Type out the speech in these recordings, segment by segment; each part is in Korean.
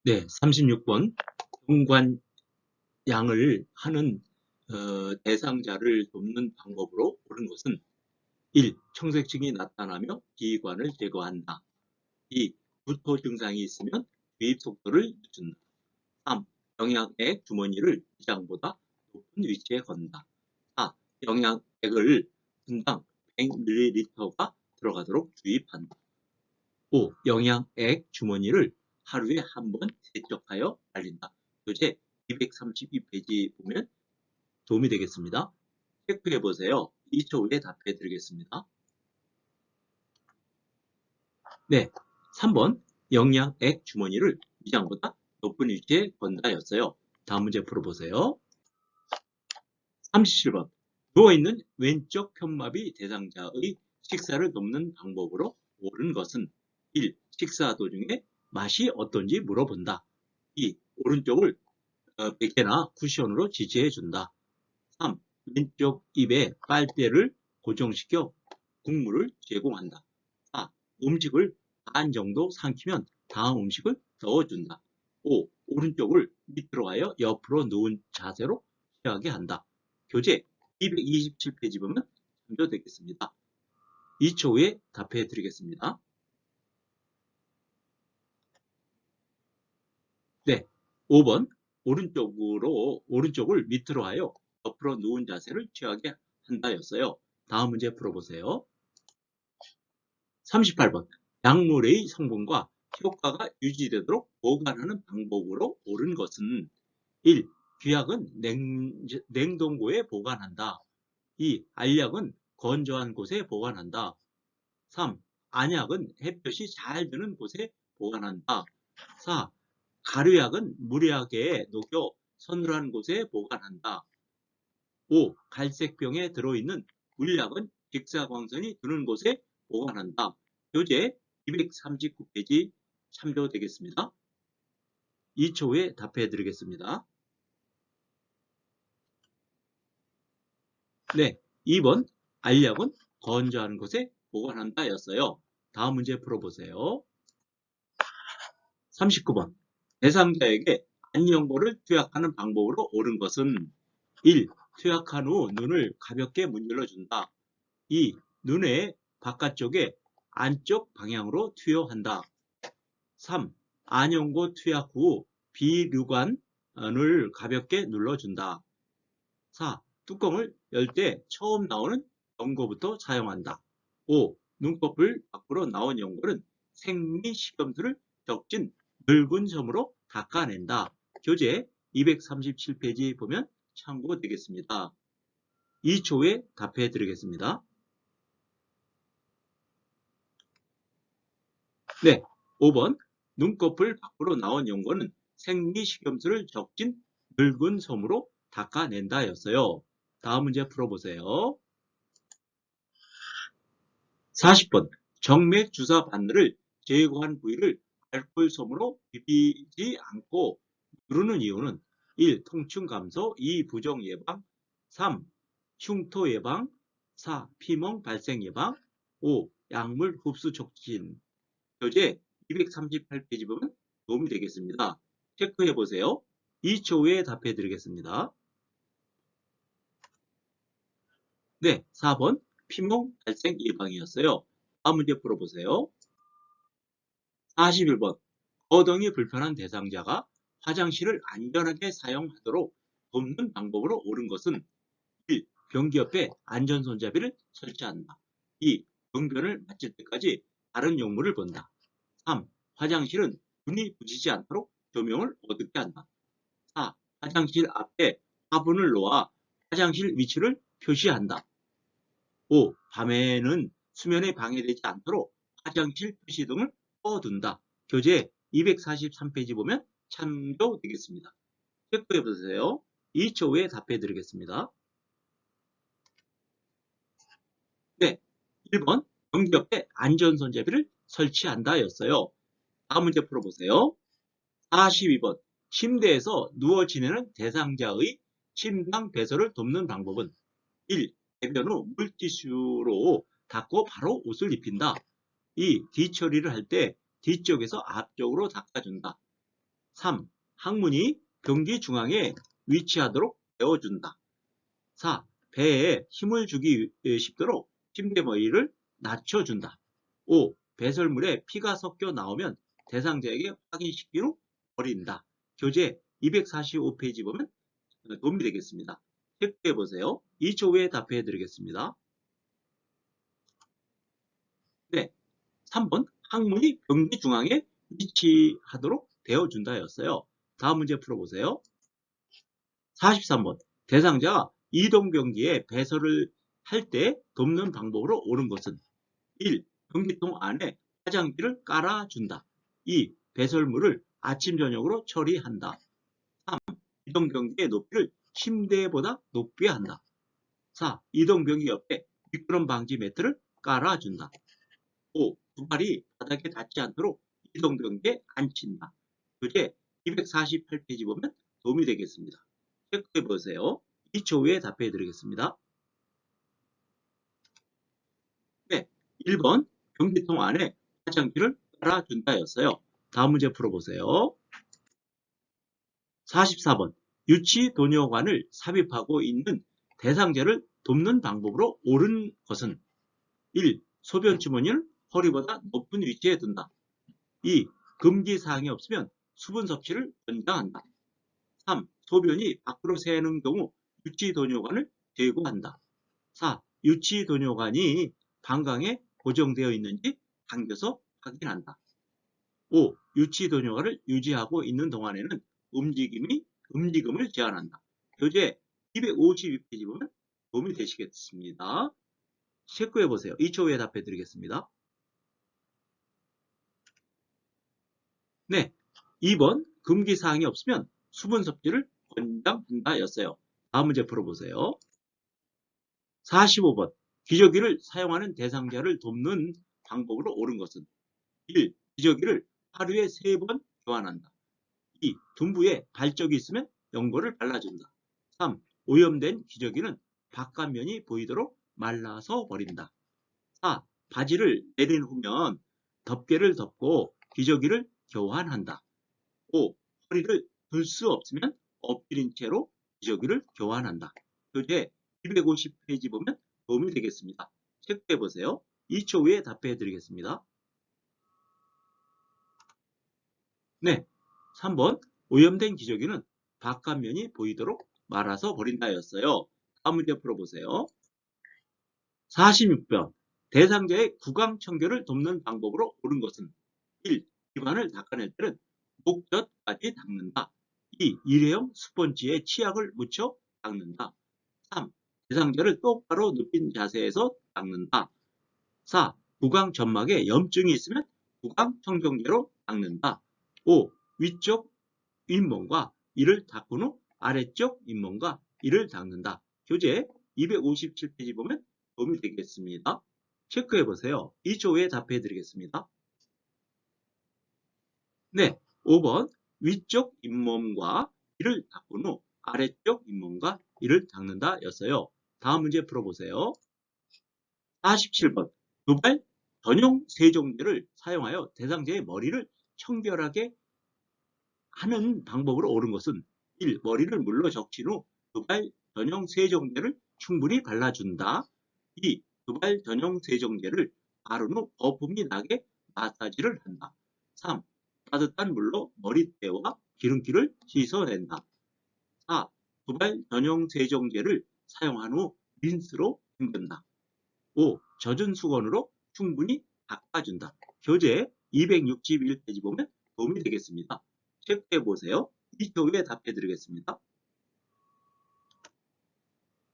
네, 36번 동관양을 하는 대상자를 돕는 방법으로 옳은 것은 1. 청색증이 나타나며 기관을 제거한다. 2. 구토 증상이 있으면 주입 속도를 늦춘다. 3. 영양액 주머니를 위장보다 높은 위치에 건다. 4. 영양액을 분당 100ml가 들어가도록 주입한다. 5. 영양액 주머니를 하루에 한 번 세척하여 말린다. 교재 232페이지 보면 도움이 되겠습니다. 체크해 보세요. 2초 후에 답해 드리겠습니다. 네, 3번 영양액 주머니를 위장보다 높은 위치에 건다였어요. 다음 문제 풀어보세요. 37번 누워있는 왼쪽 편마비 대상자의 식사를 돕는 방법으로 옳은 것은 1. 식사 도중에 맛이 어떤지 물어본다. 2. 오른쪽을 베개나 쿠션으로 지지해준다. 3. 왼쪽 입에 빨대를 고정시켜 국물을 제공한다. 4. 음식을 반 정도 삼키면 다음 음식을 넣어준다. 5. 오른쪽을 밑으로 하여 옆으로 누운 자세로 취하게 한다. 교재 227페이지 보면 참조되겠습니다. 2초 후에 답해 드리겠습니다. 네, 5번 오른쪽을 밑으로 하여 옆으로 누운 자세를 취하게 한다였어요. 다음 문제 풀어보세요. 38번 약물의 성분과 효과가 유지되도록 보관하는 방법으로 옳은 것은 1. 귀약은 냉동고에 보관한다. 2. 알약은 건조한 곳에 보관한다. 3. 안약은 햇볕이 잘 드는 곳에 보관한다. 4. 가루약은 물약에 녹여 서늘한 곳에 보관한다. 5. 갈색병에 들어있는 물약은 직사광선이 드는 곳에 보관한다. 교재 239페이지 참조되겠습니다. 2초 후에 답해 드리겠습니다. 네, 2번 알약은 건조한 곳에 보관한다 였어요. 다음 문제 풀어보세요. 39번 대상자에게 안연고를 투약하는 방법으로 옳은 것은 1. 투약한 후 눈을 가볍게 문질러 준다. 2. 눈의 바깥쪽에 안쪽 방향으로 투여한다. 3. 안연고 투약 후 비류관을 가볍게 눌러준다. 4. 뚜껑을 열 때 처음 나오는 연고부터 사용한다. 5. 눈꺼풀 밖으로 나온 연고는 생리식염수를 적진 묽은 점으로 닦아낸다. 교재 237페이지 보면 참고되겠습니다. 2초 후에 답해 드리겠습니다. 네, 5번 눈꺼풀 밖으로 나온 연고는 생리식염수를 적진 묽은 솜으로 닦아낸다 였어요. 다음 문제 풀어보세요. 40번 정맥 주사 바늘을 제거한 부위를 알코올솜으로 비비지 않고 누르는 이유는 1. 통증 감소, 2. 부종 예방, 3. 흉터 예방, 4. 피멍 발생 예방, 5. 약물 흡수 촉진. 교재 238페이지 보면 도움이 되겠습니다. 체크해 보세요. 2초 후에 답해 드리겠습니다. 네, 4번 피멍 발생 예방이었어요. 다음 문제 풀어보세요. 41번 거동이 불편한 대상자가 화장실을 안전하게 사용하도록 돕는 방법으로 옳은 것은 1. 변기 옆에 안전손잡이를 설치한다. 2. 용변을 마칠 때까지 다른 용물을 본다. 3. 화장실은 눈이 부시지 않도록 조명을 어둡게 한다. 4. 화장실 앞에 화분을 놓아 화장실 위치를 표시한다. 5. 밤에는 수면에 방해되지 않도록 화장실 표시등을 꺼둔다. 교재 243페이지 보면 참조되겠습니다. 체크해 보세요. 2초 후에 답해 드리겠습니다. 네, 1번 변기 옆에 안전손잡이를 설치한다 였어요. 다음 문제 풀어보세요. 42번 침대에서 누워 지내는 대상자의 침상 배설을 돕는 방법은 1. 배변 후 물티슈로 닦고 바로 옷을 입힌다. 2. 뒤처리를 할 때 뒤쪽에서 앞쪽으로 닦아준다. 3. 항문이 경기 중앙에 위치하도록 되어준다. 4. 배에 힘을 주기 쉽도록 침대머리를 낮춰준다. 5. 배설물에 피가 섞여 나오면 대상자에게 확인시키로 버린다. 교재 245페이지 보면 도움이 되겠습니다. 체크해 보세요. 2초 후에 답해 드리겠습니다. 네, 3번 항문이 경기 중앙에 위치하도록 되어준다였어요. 다음 문제 풀어보세요. 43번 대상자가 이동경기에 배설을 할 때 돕는 방법으로 옳은 것은 1. 변기통 안에 화장지를 깔아준다. 2. 배설물을 아침 저녁으로 처리한다. 3. 이동경기의 높이를 침대보다 높게 한다. 4. 이동경기 옆에 미끄럼 방지 매트를 깔아준다. 5. 두 발이 바닥에 닿지 않도록 이동경기에 앉힌다. 교재 248페이지 보면 도움이 되겠습니다. 체크해 보세요. 2초 후에 답해 드리겠습니다. 네, 1번 변기통 안에 화장지를 깔아준다였어요. 다음 문제 풀어보세요. 44번 유치도뇨관을 삽입하고 있는 대상자를 돕는 방법으로 옳은 것은 1. 소변 주머니를 허리보다 높은 위치에 둔다. 2. 금기사항이 없으면 수분 섭취를 권장한다. 3. 소변이 밖으로 새는 경우 유치도뇨관을 제거한다. 4. 유치도뇨관이 방광에 고정되어 있는지 당겨서 확인한다. 5. 유치도뇨관을 유지하고 있는 동안에는 움직임을 제한한다. 교재 252페이지 보면 도움이 되시겠습니다. 체크해 보세요. 2초 후에 답해 드리겠습니다. 네, 2번 금기사항이 없으면 수분 섭취를 권장한다 였어요. 다음 문제 풀어보세요. 45번 기저귀를 사용하는 대상자를 돕는 방법으로 옳은 것은 1. 기저귀를 하루에 3번 교환한다. 2. 둔부에 발적이 있으면 연고를 발라준다. 3. 오염된 기저귀는 바깥면이 보이도록 말라서 버린다. 4. 바지를 내린 후면 덮개를 덮고 기저귀를 교환한다. 5. 허리를 들 수 없으면 엎드린 채로 기저귀를 교환한다. 교재 250페이지 보면 도움이 되겠습니다. 체크해 보세요. 2초 후에 답해 드리겠습니다. 네, 3번 오염된 기저귀는 바깥면이 보이도록 말아서 버린다 였어요. 다음 문제 풀어보세요. 46번 대상자의 구강 청결을 돕는 방법으로 옳은 것은 1. 입안을 닦아낼 때는 목젖까지 닦는다. 2. 일회용 스펀지에 치약을 묻혀 닦는다. 3. 대상자를 똑바로 눕힌 자세에서 닦는다. 4. 구강 점막에 염증이 있으면 구강 청정제로 닦는다. 5. 위쪽 잇몸과 이를 닦은 후 아래쪽 잇몸과 이를 닦는다. 교재 257페이지 보면 도움이 되겠습니다. 체크해 보세요. 2초 후에 답해 드리겠습니다. 네, 5번 위쪽 잇몸과 이를 닦은 후 아래쪽 잇몸과 이를 닦는다 였어요. 다음 문제 풀어보세요. 47번 두발 전용 세정제를 사용하여 대상자의 머리를 청결하게 하는 방법으로 옳은 것은 1. 머리를 물로 적신 후 두발 전용 세정제를 충분히 발라준다. 2. 두발 전용 세정제를 바른 후 거품이 나게 마사지를 한다. 3. 따뜻한 물로 머리때와 기름기를 씻어낸다. 4. 두발 전용 세정제를 사용한 후 린스로 헹군다. 5. 젖은 수건으로 충분히 닦아준다. 교재 261페이지 보면 도움이 되겠습니다. 체크해 보세요. 2초 후에 답해 드리겠습니다.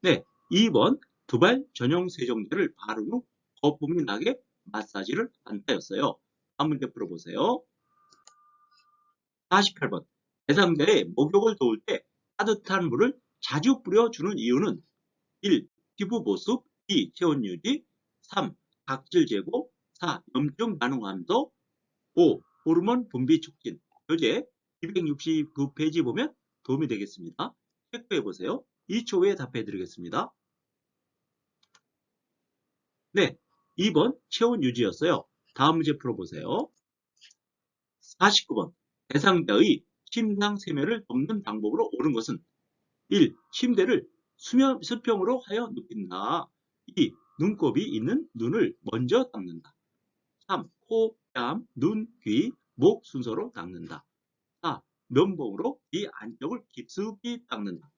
네, 2번 두발 전용 세정제를 바른 후 거품이 나게 마사지를 한다였어요. 다음 문제 풀어보세요. 48번 대상자의 목욕을 도울 때 따뜻한 물을 자주 뿌려주는 이유는 1. 피부 보습 2. 체온 유지 3. 각질 제거 4. 염증 반응 감소 5. 호르몬 분비 촉진. 교재 269페이지 보면 도움이 되겠습니다. 체크해 보세요. 2초 후에 답해 드리겠습니다. 네, 2번 체온 유지였어요. 다음 문제 풀어보세요. 49번 대상자의 침상 세면을 돕는 방법으로 옳은 것은 1. 침대를 수평으로 하여 눕힌다. 2. 눈곱이 있는 눈을 먼저 닦는다. 3. 코, 뺨, 눈, 귀, 목 순서로 닦는다. 4. 면봉으로 귀 안쪽을 깊숙이 닦는다.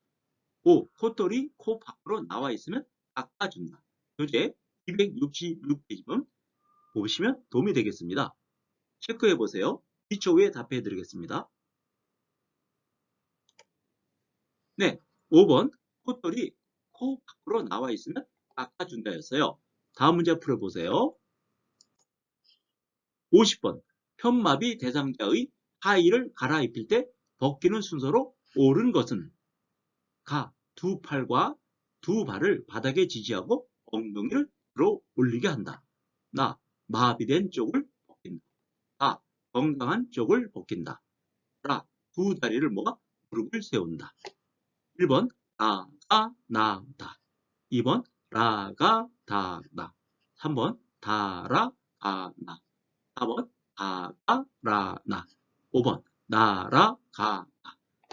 5. 콧돌이 코 밖으로 나와 있으면 닦아준다. 교재 266페이지 보시면 도움이 되겠습니다. 체크해 보세요. 2초 후에 답해 드리겠습니다. 네, 5번 콧돌이 코 밖으로 나와 있으면 닦아준다였어요. 다음 문제 풀어보세요. 50번 편마비 대상자의 하의를 갈아입힐 때 벗기는 순서로 옳은 것은 가, 두 팔과 두 발을 바닥에 지지하고 엉덩이를 들어 올리게 한다. 나, 마비된 쪽을 벗긴다. 아, 건강한 쪽을 벗긴다. 라, 두 다리를 모아 무릎을 세운다. 1번 나가 나다. 2번 라가 다다. 3번 다라 아나. 4번 다가 라나. 5번 나라 가나.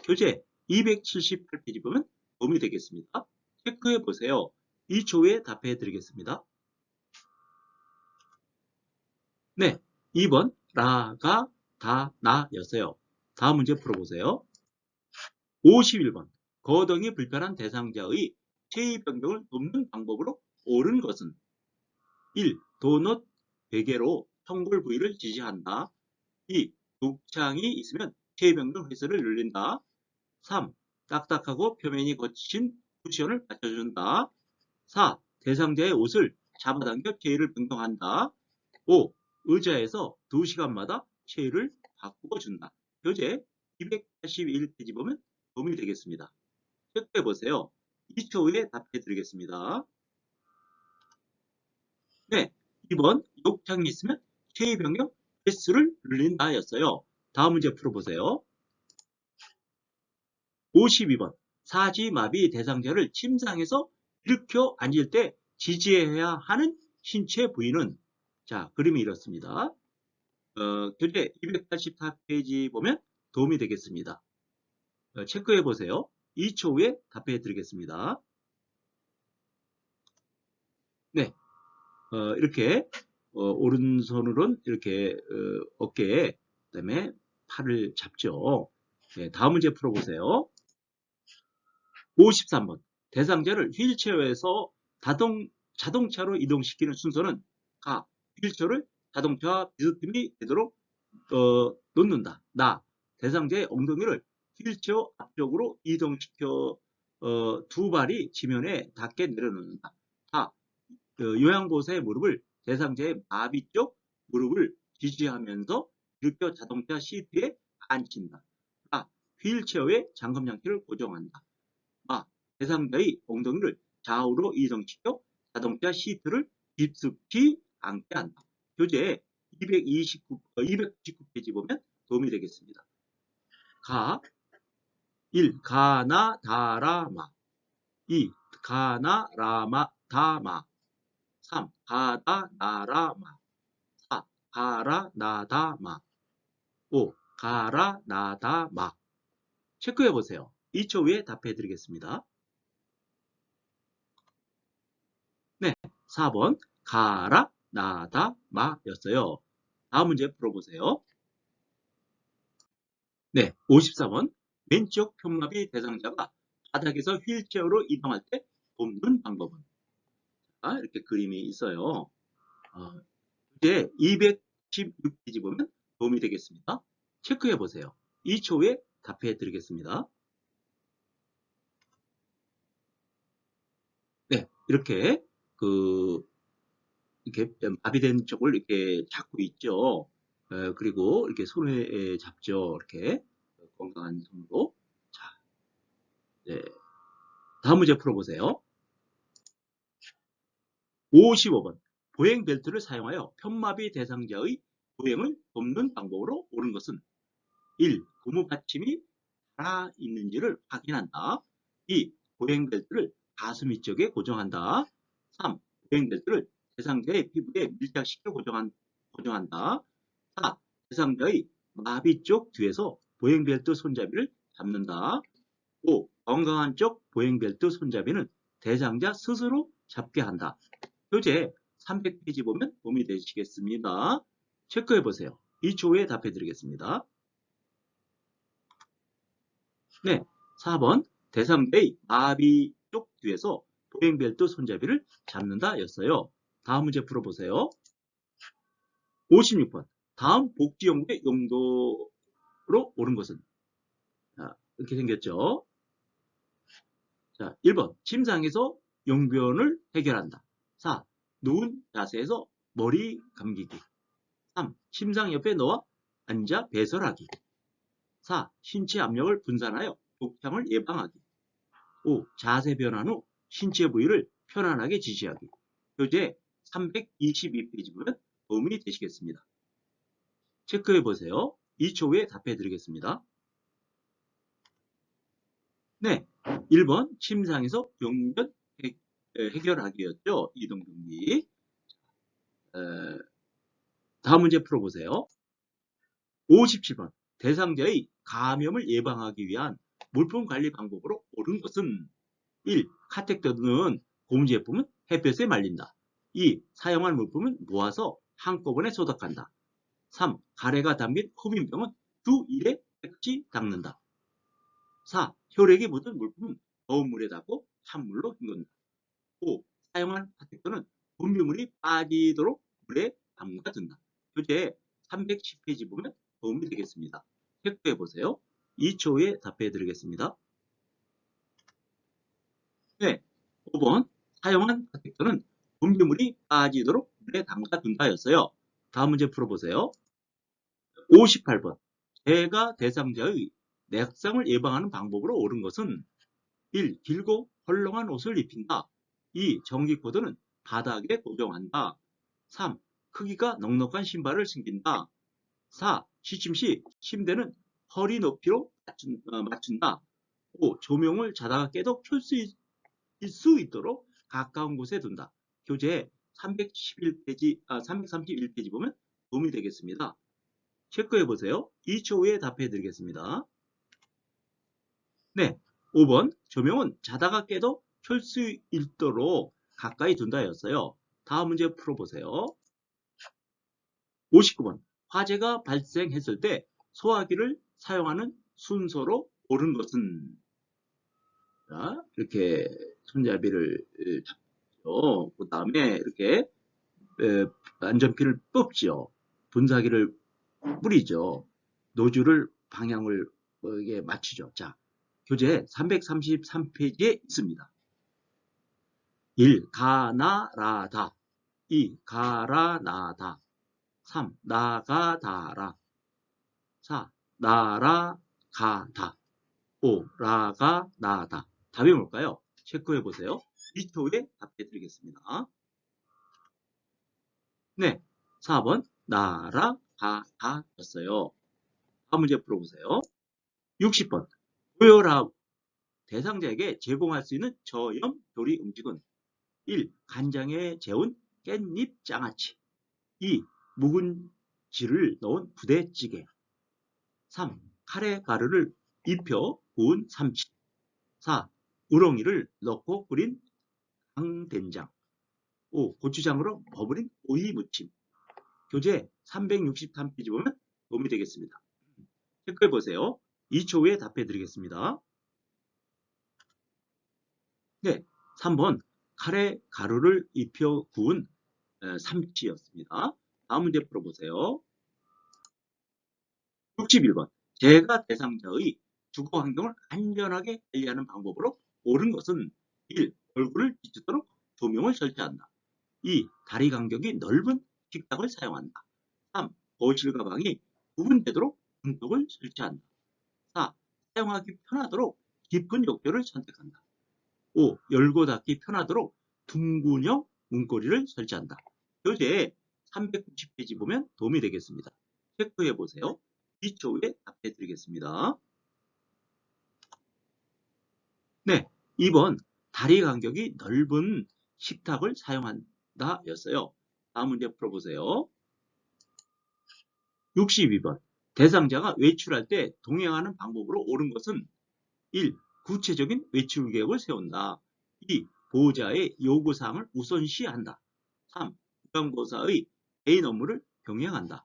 교재 278페이지 보면 도움이 되겠습니다. 체크해 보세요. 2초 후에 답해 드리겠습니다. 네, 2번 라가 다나였어요. 다음 문제 풀어보세요. 51번 거동이 불편한 대상자의 체위 변경을 돕는 방법으로 옳은 것은 1. 도넛 베개로 성골 부위를 지지한다. 2. 독창이 있으면 체위 변경 횟수를 늘린다. 3. 딱딱하고 표면이 거친 쿠션을 받쳐준다. 4. 대상자의 옷을 잡아당겨 체위를 변경한다. 5. 의자에서 2시간마다 체위를 바꾸어준다. 교재 281페이지 보면 도움이 되겠습니다. 체크해 보세요. 2초 후에 답해 드리겠습니다. 네, 2번 욕창이 있으면 체위 변경 횟수를 늘린다 였어요. 다음 문제 풀어보세요. 52번 사지마비 대상자를 침상에서 일으켜 앉을 때 지지해야 하는 신체 부위는 자, 그림이 이렇습니다. 교재 284페이지 보면 도움이 되겠습니다. 체크해 보세요. 2초 후에 답해 드리겠습니다. 네, 이렇게 오른손으로는 이렇게 어깨에 그다음에 팔을 잡죠. 네, 다음 문제 풀어보세요. 53번 대상자를 휠체어에서 자동차로 이동시키는 순서는 가, 휠체어를 자동차와 비스듬히 되도록 놓는다. 나, 대상자의 엉덩이를 휠체어 앞쪽으로 이동시켜 두 발이 지면에 닿게 내려놓는다. 다, 요양보호사의 무릎을 대상자의 마비 쪽 무릎을 지지하면서 일으켜 자동차 시트에 앉힌다. 아, 휠체어의 잠금 장치를 고정한다. 아, 대상자의 엉덩이를 좌우로 이동시켜 자동차 시트를 깊숙이 앉게 한다. 교재 299페이지 보면 도움이 되겠습니다. 가, 1. 가나 다라마 2. 가나 라마 다마 3. 가다 나라마 4. 가라 나다마 5. 가라 나다마 체크해 보세요. 2초 후에 답해 드리겠습니다. 네, 4번 가라 나다마 였어요. 다음 문제 풀어보세요. 네, 54번 왼쪽 편마비 대상자가 바닥에서 휠체어로 이동할 때 돕는 방법은 이렇게 그림이 있어요. 이제 216페이지 보면 도움이 되겠습니다. 체크해 보세요. 2초 후에 답해 드리겠습니다. 네, 이렇게 이렇게 마비된 쪽을 이렇게 잡고 있죠. 그리고 이렇게 손에 잡죠. 이렇게 건강한 손으로. 자, 네. 다음 문제 풀어보세요. 55번 보행 벨트를 사용하여 편마비 대상자의 보행을 돕는 방법으로 옳은 것은 1. 고무 받침이 살아 있는지를 확인한다. 2. 보행 벨트를 가슴 위쪽에 고정한다. 3. 보행 벨트를 대상자의 피부에 밀착시켜 고정한다. 4. 대상자의 마비 쪽 뒤에서 보행벨트 손잡이를 잡는다. 5. 건강한 쪽 보행벨트 손잡이는 대상자 스스로 잡게 한다. 교재 300페이지 보면 도움이 되시겠습니다. 체크해 보세요. 2초 후에 답해 드리겠습니다. 네, 4번 대상자의 마비 쪽 뒤에서 보행벨트 손잡이를 잡는다 였어요. 다음 문제 풀어보세요. 56번 다음 복지용구의 용도로 옳은 것은? 자, 이렇게 생겼죠. 자, 1번 침상에서 용변을 해결한다. 4. 누운 자세에서 머리 감기기. 3. 침상 옆에 넣어 앉아 배설하기. 4. 신체 압력을 분산하여 독향을 예방하기. 5. 자세 변환 후 신체 부위를 편안하게 지지하기. 교재 322페이지 보면 도움이 되시겠습니다. 체크해 보세요. 2초 후에 답해 드리겠습니다. 네, 1번 침상에서 용변 해결하기였죠. 이동경기. 다음 문제 풀어보세요. 57번 대상자의 감염을 예방하기 위한 물품 관리 방법으로 옳은 것은? 1. 카텍 또는 고무 제품은 햇볕에 말린다. 2. 사용한 물품은 모아서 한꺼번에 소독한다. 3. 가래가 담긴 흡인병은 주 1회 깨끗이 닦는다. 4. 혈액이 묻은 물품은 더운 물에 닦고 찬물로 헹군다. 5. 사용한 카텍터는 분비물이 빠지도록 물에 담가둔다. 교재 310페이지 보면 도움이 되겠습니다. 체크해 보세요. 2초 후에 답해 드리겠습니다. 네, 5번 사용한 카텍터는 분비물이 빠지도록 물에 담가둔다 였어요. 다음 문제 풀어보세요. 58번 재가 대상자의 내학상을 예방하는 방법으로 옳은 것은? 1. 길고 헐렁한 옷을 입힌다. 2. 전기코드는 바닥에 고정한다. 3. 크기가 넉넉한 신발을 신긴다. 4. 취침 시 침대는 허리 높이로 맞춘다. 5. 조명을 자다가 깨도 켤 수 있도록 가까운 곳에 둔다. 교재 331페이지 보면 도움이 되겠습니다. 체크해 보세요. 2초 후에 답해 드리겠습니다. 네, 5번 조명은 자다가 깨도 켤 수 있도록 가까이 둔다 였어요. 다음 문제 풀어보세요. 59번 화재가 발생했을 때 소화기를 사용하는 순서로 옳은 것은? 자, 이렇게 손잡이를 잡죠. 그 다음에 이렇게 안전핀을 뽑죠. 분사기를 뿌리죠. 노즐을 방향을 이게 맞추죠. 자, 교재 333페이지에 있습니다. 1. 가나라다. 2. 가라나다. 3. 나가다라. 4. 나라가다. 5. 라가나다. 답이 뭘까요? 체크해 보세요. 2초 후에 답해 드리겠습니다. 네, 4번 나라가다 였어요. 다음 문제 풀어보세요. 60번 고혈압 대상자에게 제공할 수 있는 저염 조리 음식은? 1. 간장에 재운 깻잎 장아찌. 2. 묵은지를 넣은 부대찌개. 3. 카레 가루를 입혀 구운 삼치. 4. 우렁이를 넣고 끓인 강된장. 5. 고추장으로 버무린 오이 무침. 교재 363페이지 보면 도움이 되겠습니다. 체크해 보세요. 2초 후에 답해 드리겠습니다. 네, 3번 카레 가루를 입혀 구운 삼치였습니다. 다음 문제 풀어보세요. 61번 재가 대상자의 주거 환경을 안전하게 관리하는 방법으로 옳은 것은? 1. 얼굴을 비추도록 조명을 설치한다. 2. 다리 간격이 넓은 식탁을 사용한다. 3. 거실과 방이 구분되도록 문턱을 설치한다. 4. 사용하기 편하도록 깊은 욕조를 선택한다. 5. 열고 닫기 편하도록 둥근형 문고리를 설치한다. 교재 390페이지 보면 도움이 되겠습니다. 체크해 보세요. 2초 후에 답해 드리겠습니다. 네, 2번 다리 간격이 넓은 식탁을 사용한다 였어요. 다음 문제 풀어보세요. 62번 대상자가 외출할 때 동행하는 방법으로 옳은 것은 1. 구체적인 외출 계획을 세운다. 2. 보호자의 요구사항을 우선시한다. 3. 요양보호사의 개인 업무를 병행한다.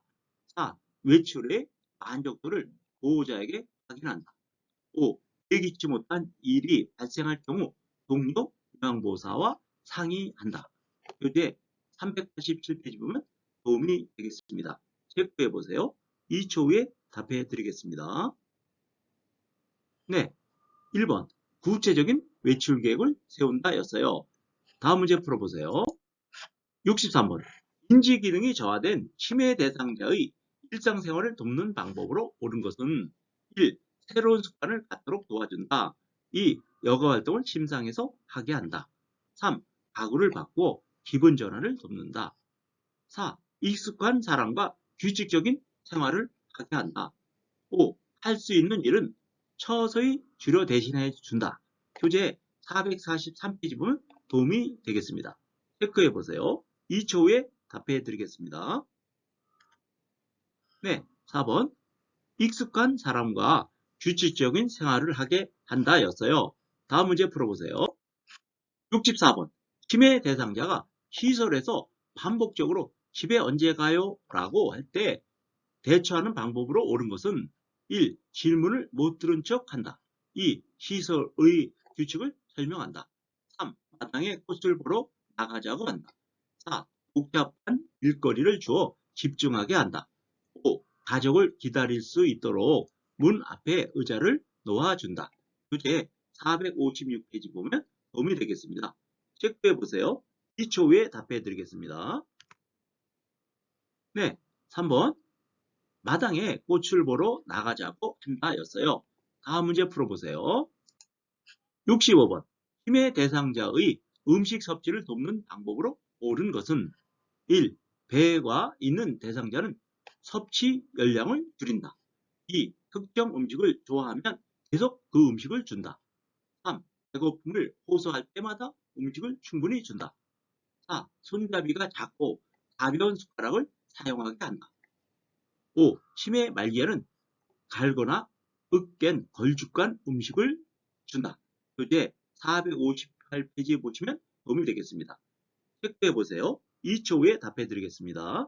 4. 외출의 만족도를 보호자에게 확인한다. 5. 예기치 못한 일이 발생할 경우 동료 요양보호사와 상의한다. 교재 387페이지 보면 도움이 되겠습니다. 체크해 보세요. 2초 후에 답해 드리겠습니다. 네, 1번 구체적인 외출 계획을 세운다 였어요. 다음 문제 풀어보세요. 63번 인지 기능이 저하된 치매 대상자의 일상생활을 돕는 방법으로 옳은 것은 1. 새로운 습관을 갖도록 도와준다. 2. 여가 활동을 심상해서 하게 한다. 3. 가구를 바꾸어 기분 전환을 돕는다. 4. 익숙한 사람과 규칙적인 생활을 하게 한다. 5. 할 수 있는 일은 서서히 줄여 대신해 준다. 교재 443페이지 보면 도움이 되겠습니다. 체크해 보세요. 2초 후에 답해 드리겠습니다. 네, 4번 익숙한 사람과 규칙적인 생활을 하게 한다 였어요. 다음 문제 풀어보세요. 64번 치매 대상자가 시설에서 반복적으로 집에 언제 가요? 라고 할 때 대처하는 방법으로 옳은 것은 1. 질문을 못 들은 척 한다. 2. 시설의 규칙을 설명한다. 3. 마당에 꽃을 보러 나가자고 한다. 4. 복잡한 일거리를 주어 집중하게 한다. 5. 가족을 기다릴 수 있도록 문 앞에 의자를 놓아준다. 교재 456페이지 보면 도움이 되겠습니다. 체크해 보세요. 2초 후에 답해 드리겠습니다. 네, 3번 마당에 꽃을 보러 나가자고 한다 였어요. 다음 문제 풀어보세요. 65번 치매 대상자의 음식 섭취를 돕는 방법으로 옳은 것은 1. 배가 있는 대상자는 섭취 열량을 줄인다. 2. 특정 음식을 좋아하면 계속 그 음식을 준다. 3. 배고픔을 호소할 때마다 음식을 충분히 준다. 4. 손잡이가 작고 가벼운 숟가락을 사용하게 한다. 5. 치매 말기에는 갈거나 으깬 걸쭉한 음식을 준다. 교재 458페이지에 보시면 도움이 되겠습니다. 체크해 보세요. 2초 후에 답해 드리겠습니다.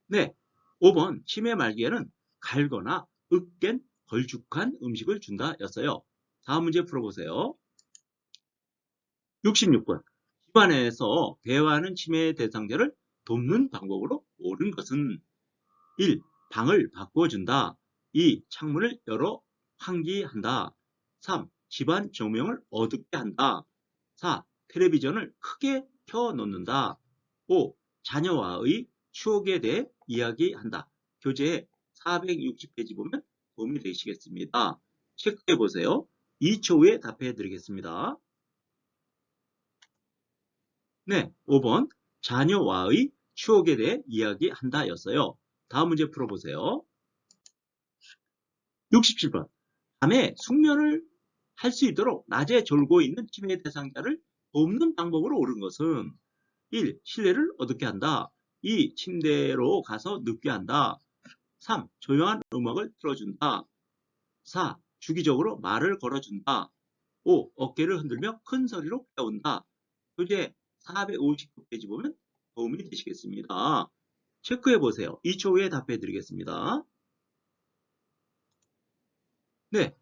네, 5번 치매 말기에는 갈거나 으깬 걸쭉한 음식을 준다 였어요. 다음 문제 풀어보세요. 66번 집안에서 대화하는 치매 대상자를 돕는 방법으로 옳은 것은 1. 방을 바꿔준다. 2. 창문을 열어 환기한다. 3. 집안 조명을 어둡게 한다. 4. 텔레비전을 크게 켜놓는다. 5. 자녀와의 추억에 대해 이야기한다. 교재 460페이지 보면 도움이 되시겠습니다. 체크해 보세요. 2초 후에 답해 드리겠습니다. 네, 5번 자녀와의 추억에 대해 이야기한다 였어요. 다음 문제 풀어보세요. 67번 밤에 숙면을 할 수 있도록 낮에 졸고 있는 치매 대상자를 돕는 방법으로 옳은 것은 1. 실내를 어둡게 한다. 2. 침대로 가서 눕게 한다. 3. 조용한 음악을 틀어준다. 4. 주기적으로 말을 걸어준다. 5. 어깨를 흔들며 큰 소리로 깨운다. 교재 459페이지 보면 도움이 되시겠습니다. 체크해 보세요. 2초 후에 답해 드리겠습니다. 네,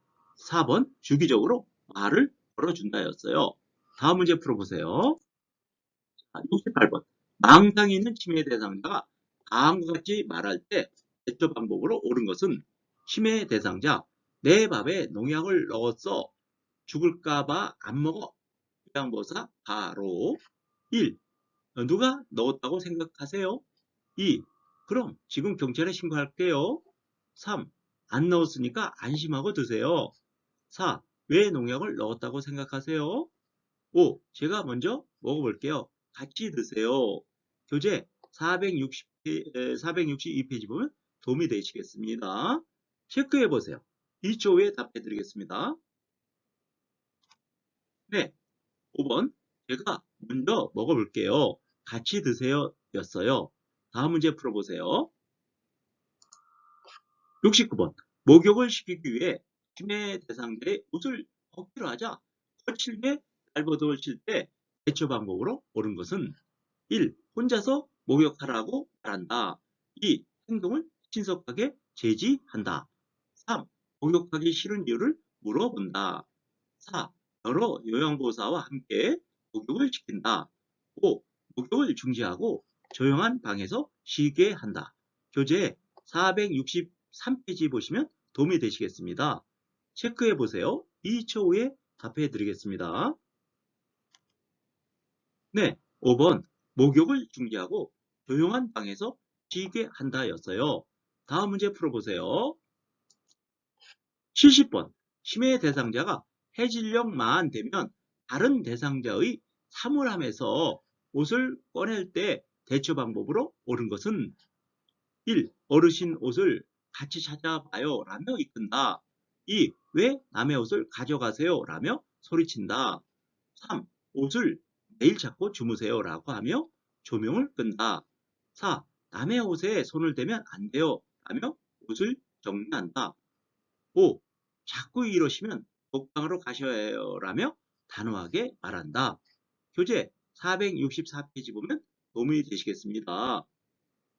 4번 주기적으로 말을 걸어준다 였어요. 다음 문제 풀어보세요. 68번 망상이 있는 치매 대상자가 다음과 같이 말할 때 대처 방법으로 옳은 것은 치매 대상자 내 밥에 농약을 넣었어 죽을까봐 안 먹어 요양보호사 바로 1. 누가 넣었다고 생각하세요? 2. 그럼 지금 경찰에 신고할게요. 3. 안 넣었으니까 안심하고 드세요. 4. 왜 농약을 넣었다고 생각하세요? 5. 제가 먼저 먹어볼게요. 같이 드세요. 교재 462페이지 보면 도움이 되시겠습니다. 체크해 보세요. 2초 후에 답해 드리겠습니다. 네, 5번 제가 먼저 먹어볼게요. 같이 드세요 였어요. 다음 문제 풀어보세요. 69번. 목욕을 시키기 위해 심해 대상자의 옷을 벗기로 하자 거칠게 발버둥칠 때 대처 방법으로 옳은 것은 1. 혼자서 목욕하라고 말한다. 2. 행동을 신속하게 제지한다. 3. 목욕하기 싫은 이유를 물어본다. 4. 여러 요양보호사와 함께 목욕을 시킨다. 5. 목욕을 중지하고 조용한 방에서 쉬게 한다. 교재 463페이지 보시면 도움이 되시겠습니다. 체크해 보세요. 2초 후에 답해 드리겠습니다. 네, 5번 목욕을 중지하고 조용한 방에서 쉬게 한다 였어요. 다음 문제 풀어보세요. 70번 심해 대상자가 해질녘만 되면 다른 대상자의 사물함에서 옷을 꺼낼 때 대처 방법으로 옳은 것은 1. 어르신 옷을 같이 찾아봐요 라며 이끈다. 2. 왜 남의 옷을 가져가세요 라며 소리친다. 3. 옷을 매일 찾고 주무세요 라고 하며 조명을 끈다. 4. 남의 옷에 손을 대면 안 돼요 라며 옷을 정리한다. 5. 자꾸 이러시면 독방으로 가셔야 해요 라며 단호하게 말한다. 교재 464페이지 보면 도움이 되시겠습니다.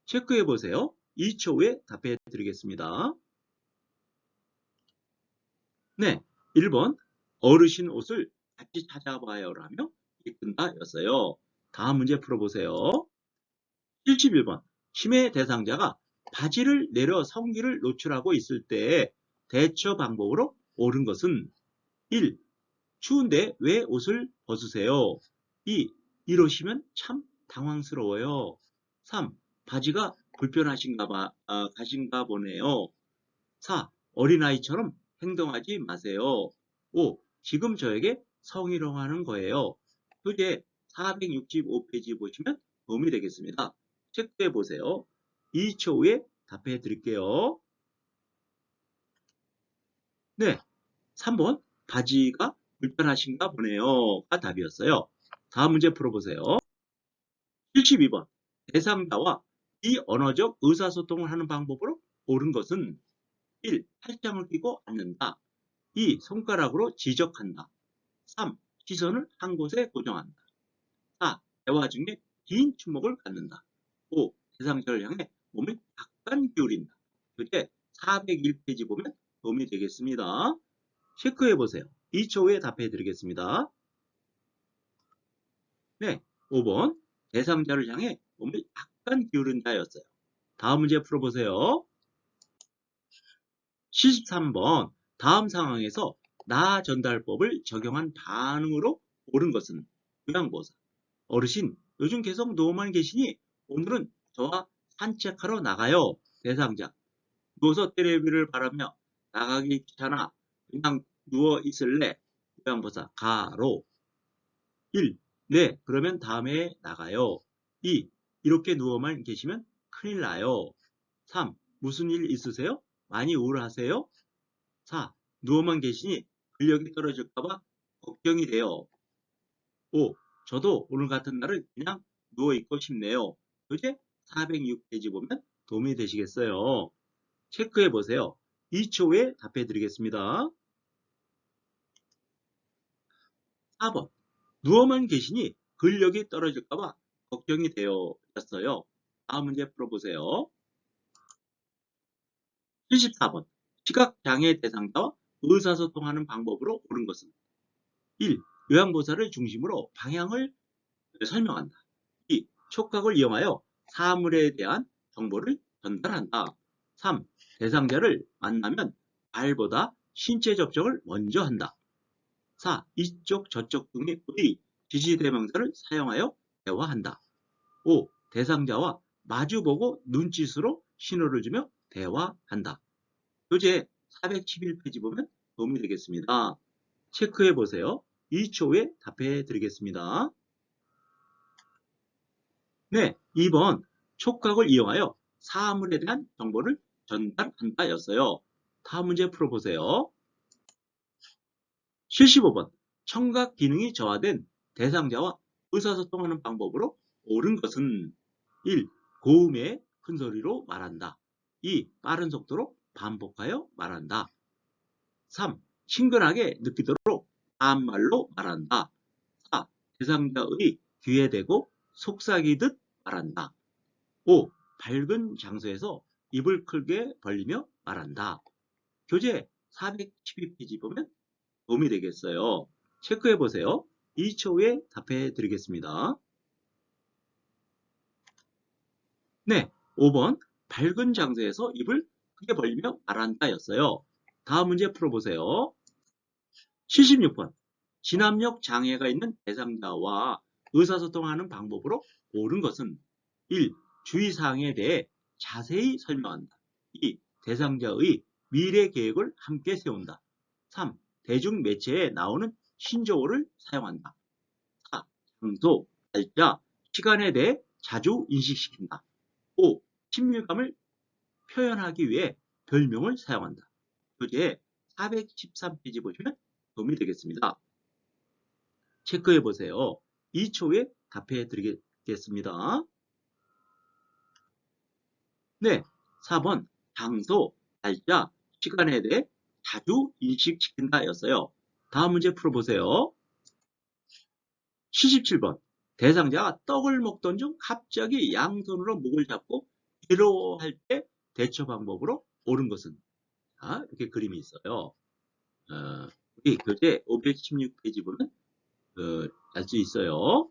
체크해 보세요. 2초 후에 답해 드리겠습니다. 네, 1번 어르신 옷을 같이 찾아봐요 라며 이끈다 였어요. 다음 문제 풀어보세요. 71번 심해 대상자가 바지를 내려 성기를 노출하고 있을 때 대처 방법으로 옳은 것은 1. 추운데 왜 옷을 벗으세요? 2. 이러시면 참 당황스러워요. 3. 바지가 가신가 보네요. 4. 어린아이처럼 행동하지 마세요. 5. 지금 저에게 성희롱하는 거예요. 교재 465페이지 보시면 도움이 되겠습니다. 체크해 보세요. 2초 후에 답해 드릴게요. 네, 3번 바지가 불편하신가 보네요가 답이었어요. 다음 문제 풀어보세요. 72번 대상자와 비언어적 의사소통을 하는 방법으로 옳은 것은 1. 팔짱을 끼고 앉는다. 2. 손가락으로 지적한다. 3. 시선을 한 곳에 고정한다. 4. 대화 중에 긴 침묵을 갖는다. 5. 대상자를 향해 몸을 약간 기울인다. 교재 401페이지 보면 도움이 되겠습니다. 체크해 보세요. 2초 후에 답해 드리겠습니다. 네, 5번 대상자를 향해 몸을 약간 기울인다 였어요. 다음 문제 풀어보세요. 73번 다음 상황에서 나 전달법을 적용한 반응으로 옳은 것은 요양보호사 어르신 요즘 계속 누워만 계시니 오늘은 저와 산책하러 나가요. 대상자 누워서 테레비를 바라며 나가기 귀찮아 그냥 누워 있을래. 요양보호사 가로 1. 네, 그러면 다음에 나가요. 2. 이렇게 누워만 계시면 큰일 나요. 3. 무슨 일 있으세요? 많이 우울하세요? 4. 누워만 계시니 근력이 떨어질까봐 걱정이 돼요. 5. 저도 오늘 같은 날은 그냥 누워있고 싶네요. 교재 406페이지 보면 도움이 되시겠어요. 체크해 보세요. 2초 후에 답해 드리겠습니다. 4번. 누워만 계시니 근력이 떨어질까봐 걱정이 되어 였어요. 다음 문제 풀어보세요. 74번. 시각장애 대상자와 의사소통하는 방법으로 옳은 것은 1. 요양보호사를 중심으로 방향을 설명한다. 2. 촉각을 이용하여 사물에 대한 정보를 전달한다. 3. 대상자를 만나면 말보다 신체 접촉을 먼저 한다. 4. 이쪽 저쪽 등의 지시대명사를 사용하여 대화한다. 5. 대상자와 마주보고 눈짓으로 신호를 주며 대화한다. 교재 411페이지 보면 도움이 되겠습니다. 체크해 보세요. 2초 후에 답해 드리겠습니다. 네, 2번 촉각을 이용하여 사물에 대한 정보를 전달한다 였어요. 다음 문제 풀어보세요. 75번 청각 기능이 저하된 대상자와 의사소통하는 방법으로 옳은 것은 1. 고음의 큰 소리로 말한다. 2. 빠른 속도로 반복하여 말한다. 3. 친근하게 느끼도록 반말로 말한다. 4. 대상자의 귀에 대고 속삭이듯 말한다. 5. 밝은 장소에서 입을 크게 벌리며 말한다. 교재 412페이지 보면 도움이 되겠어요. 체크해 보세요. 2초 후에 답해 드리겠습니다. 네, 5번 밝은 장소에서 입을 크게 벌리며 말한다 였어요. 다음 문제 풀어보세요. 76번 진압력 장애가 있는 대상자와 의사소통하는 방법으로 옳은 것은 1. 주의사항에 대해 자세히 설명한다. 2. 대상자의 미래 계획을 함께 세운다. 3. 대중매체에 나오는 신조어를 사용한다. 4. 장소, 날짜, 시간에 대해 자주 인식시킨다. 5. 친밀감을 표현하기 위해 별명을 사용한다. 교재 413페이지 보시면 도움이 되겠습니다. 체크해 보세요. 2초 후에 답해 드리겠습니다. 네, 4번 장소, 날짜, 시간에 대해 자주 인식시킨다 였어요. 다음 문제 풀어보세요. 77번 대상자가 떡을 먹던 중 갑자기 양손으로 목을 잡고 괴로워할 때 대처 방법으로 옳은 것은? 자, 이렇게 그림이 있어요. 우리 교재 516페이지 보면 알 수 있어요.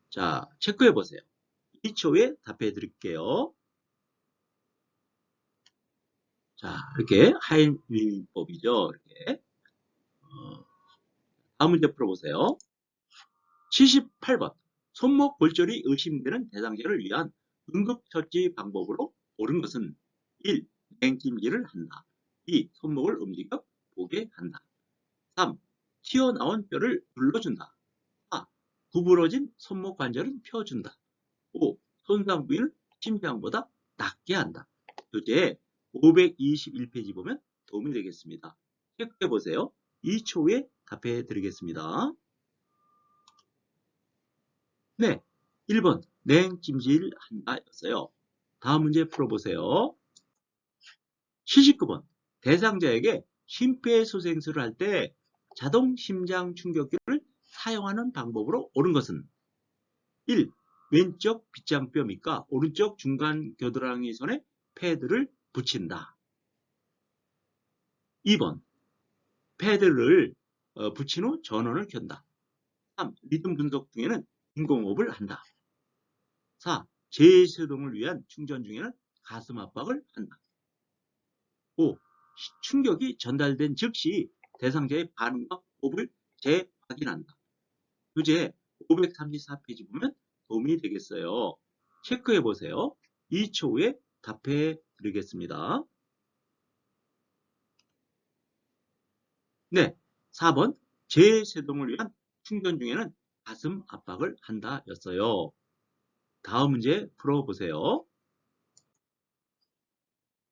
자, 체크해 보세요. 2초 후에 답해 드릴게요. 자, 이렇게 하인민법이죠. 이렇게. 다음 문제 풀어보세요. 78번 손목 골절이 의심되는 대상자를 위한 응급처치 방법으로 옳은 것은 1. 냉찜질을 한다. 2. 손목을 움직여 보게 한다. 3. 튀어나온 뼈를 눌러준다. 4. 구부러진 손목 관절은 펴준다. 5. 손상 부위를 심장보다 낮게 한다. 교재 521페이지 보면 도움이 되겠습니다. 체크해 보세요. 2초 후에 답해 드리겠습니다. 네, 1번 냉찜질 한다 였어요. 다음 문제 풀어보세요. 79번 대상자에게 심폐소생술을 할 때 자동 심장 충격기를 사용하는 방법으로 옳은 것은 1. 왼쪽 빗장뼈 밑과 오른쪽 중간 겨드랑이 선에 패드를 붙인다. 2번 패드를 붙인 후 전원을 켠다. 3. 리듬 분석 중에는 인공호흡을 한다. 4. 재세동을 위한 충전 중에는 가슴 압박을 한다. 5. 충격이 전달된 즉시 대상자의 반응과 호흡을 재확인한다. 교재 534페이지 보면 도움이 되겠어요. 체크해 보세요. 2초 후에 답해 드리겠습니다. 네, 4번 재세동을 위한 충전 중에는 가슴 압박을 한다 였어요. 다음 문제 풀어보세요.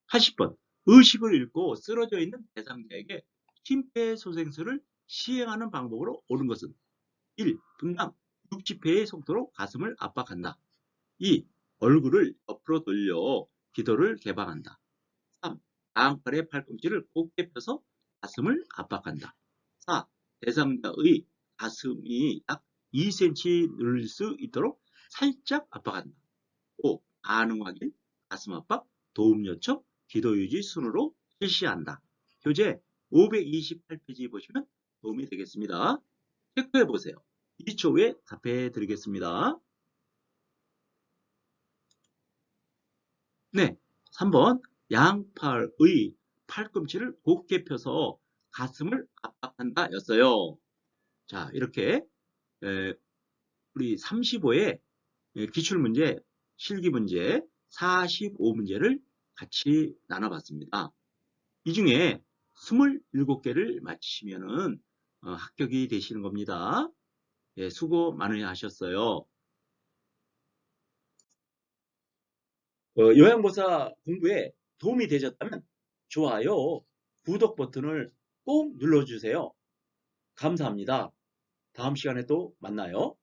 80번 의식을 잃고 쓰러져 있는 대상자에게 심폐소생술을 시행하는 방법으로 옳은 것은 1. 분당 60회의 속도로 가슴을 압박한다. 2. 얼굴을 옆으로 돌려 기도를 개방한다. 3. 다음팔의 팔꿈치를 곧게 펴서 가슴을 압박한다. 4. 대상자의 가슴이 약 2cm 늘릴 수 있도록 살짝 압박한다. 5. 반응 확인, 가슴 압박, 도움 요청, 기도 유지 순으로 실시한다. 교재 528페이지 보시면 도움이 되겠습니다. 체크해 보세요. 2초 후에 답해 드리겠습니다. 네, 3번 양팔의 팔꿈치를 곧게 펴서 가슴을 압박한다 였어요. 자, 이렇게 우리 35의 기출문제, 실기문제 45문제를 같이 나눠봤습니다. 이 중에 27개를 맞히시면 합격이 되시는 겁니다. 예, 수고 많이 하셨어요. 요양보사 공부에 도움이 되셨다면 좋아요, 구독 버튼을 꼭 눌러주세요. 감사합니다. 다음 시간에 또 만나요.